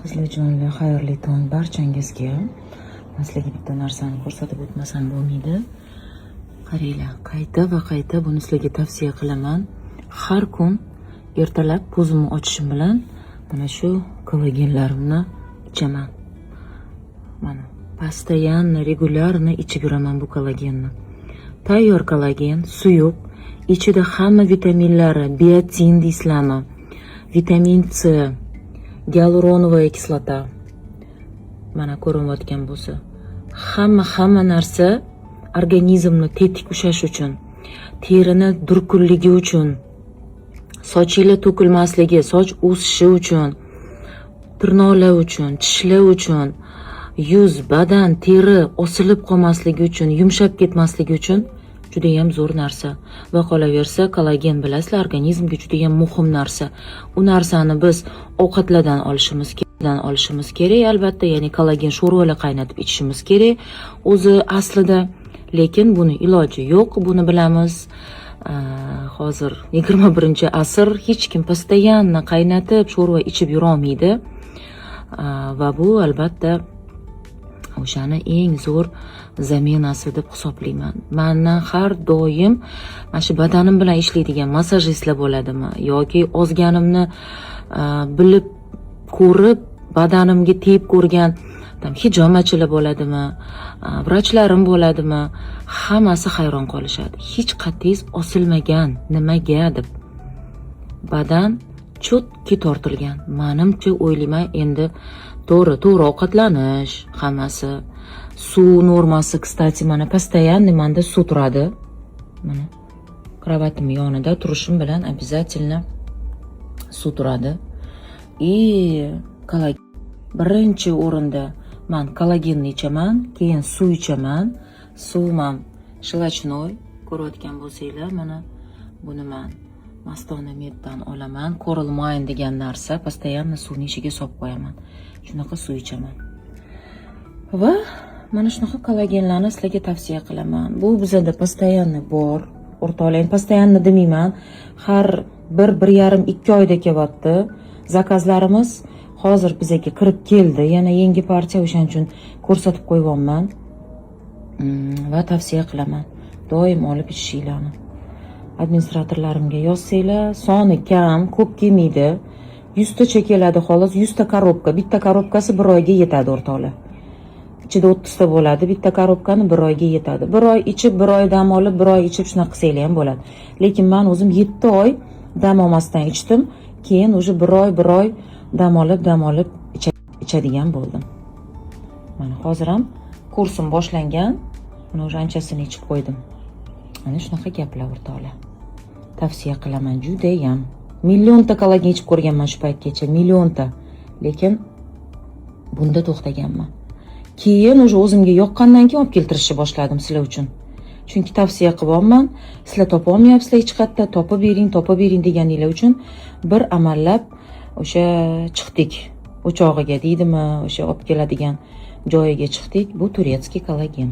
Qizli jonlar, xayrli tong barchangizga. Sizlarga bitta narsani ko'rsatib o'tmasam bo'lmaydi. Qaranglar, qayta va qayta buni sizlarga tavsiya qilaman. Har kun ertalab ko'zimni ochishim bilan mana shu kollagenlarimni ichaman. Mana постоянно, regularно ichib yuraman bu kollagenni. Tayyor kollagen, suyuq, ichida hamma vitaminlari, biotin deysizlarmi, vitamin C, gialuronovoy kislota. Mana ko'rinayotgan bo'lsa, hamma narsa organizmni tetik ushlash uchun, terini durkunligi uchun, sochinglar to'kilmasligi, soch o'sishi uchun, tirnoqlar uchun, tishlar uchun, yuz, badan, teri osilib qolmasligi uchun, yumshab ketmasligi uchun juda ham zo'r narsa. Va qolaversa, kollagen bilasizlar, organizmga juda ham muhim narsa. U narsani biz ovqatlardan olishimiz kerak, albatta, ya'ni kollagen sho'rvalar qaynatib ichishimiz kerak. O'zi aslida, lekin buni iloji yo'q, buni bilamiz. Hozir 21-asr, hech kim постоянно qaynatib sho'rva ichib yura olmaydi. Va bu albatta o'shani eng zo'r zaminasi deb hisoblayman. Mendan har doim mana shu badanim bilan ishlaydigan massajistlar bo'ladimi yoki ozganimni bilib ko'rib badanimga tegib ko'rgan hijomachilar bo'ladimi, vrachlarim bo'ladimi, hammasi hayron qolishadi. Hech qat'iy osilmagan, nimaga deb. Badan cho'tki tortilgan. Menimcha o'ylayman, endi to'g'ri ovqatlanish, hammasi. Suv normasi, kstati, mana постоянно menda suv turadi. Mana kravatim yonida turishim bilan обязательно suv turadi. Kollagen birinchi o'rinda men kollagenni ichaman, keyin suv ichaman. Suvim shlachnoy, ko'rayotgan bo'lsanglar, mana buni men Mastona meddan olaman. Coral Mine degan narsa, постоянно suvni ichiga solib qo'yaman. Shunaqa suv ichaman. Va mana shunaqa kollagenlarni sizlarga tavsiya qilaman. Bu bizda постоянно bor. O'rtoqlar, постоянно demayman. Har 1-1,5-2 oyda kelyapti. Zakazlarimiz hozir bizga kirib keldi. Yana yangi partiya, o'shaning uchun ko'rsatib qo'yibman. Va tavsiya qilaman. Doim olib ichishinglarni. Administratorlarimga yozsanglar, soni kam, ko'p kelmaydi. 100 tacha keladi xolos, 100 ta korobka. Bitta korobkasi 1 oyga yetadi o'rtoqlar. Ichida 30 ta bo'ladi, bitta korobkani 1 oyga yetadi. 1 oy ichib, 1 oy dam olib, 1 oy ichib shunaqa qilsanglar ham bo'ladi. Lekin men o'zim 7 oy dam olmasdan ichdim, keyin o'sha 1 oy dam olib ichadigan bo'ldim. Mana hozir ham kursim boshlangan. Mana o'sha anchasini ichib qo'ydim. Mana shunaqa gaplar o'rtoqlar. Tavsiya qilaman juda ham. Millionta kollagen ichib ko'rganman shu paytgacha, millionta. Lekin bunda to'xtaganman. Keyin o'sha o'zimga yoqqandan keyin olib keltirishni boshladim sizlar uchun. Chunki tavsiya qilibman, sizlar topa olmayapsizlar hech qayerda, topib bering deganinglar uchun bir amallab o'sha chiqdik. O'chog'iga deydimi, o'sha olib keladigan joyiga chiqdik. Bu turetskiy kollagen.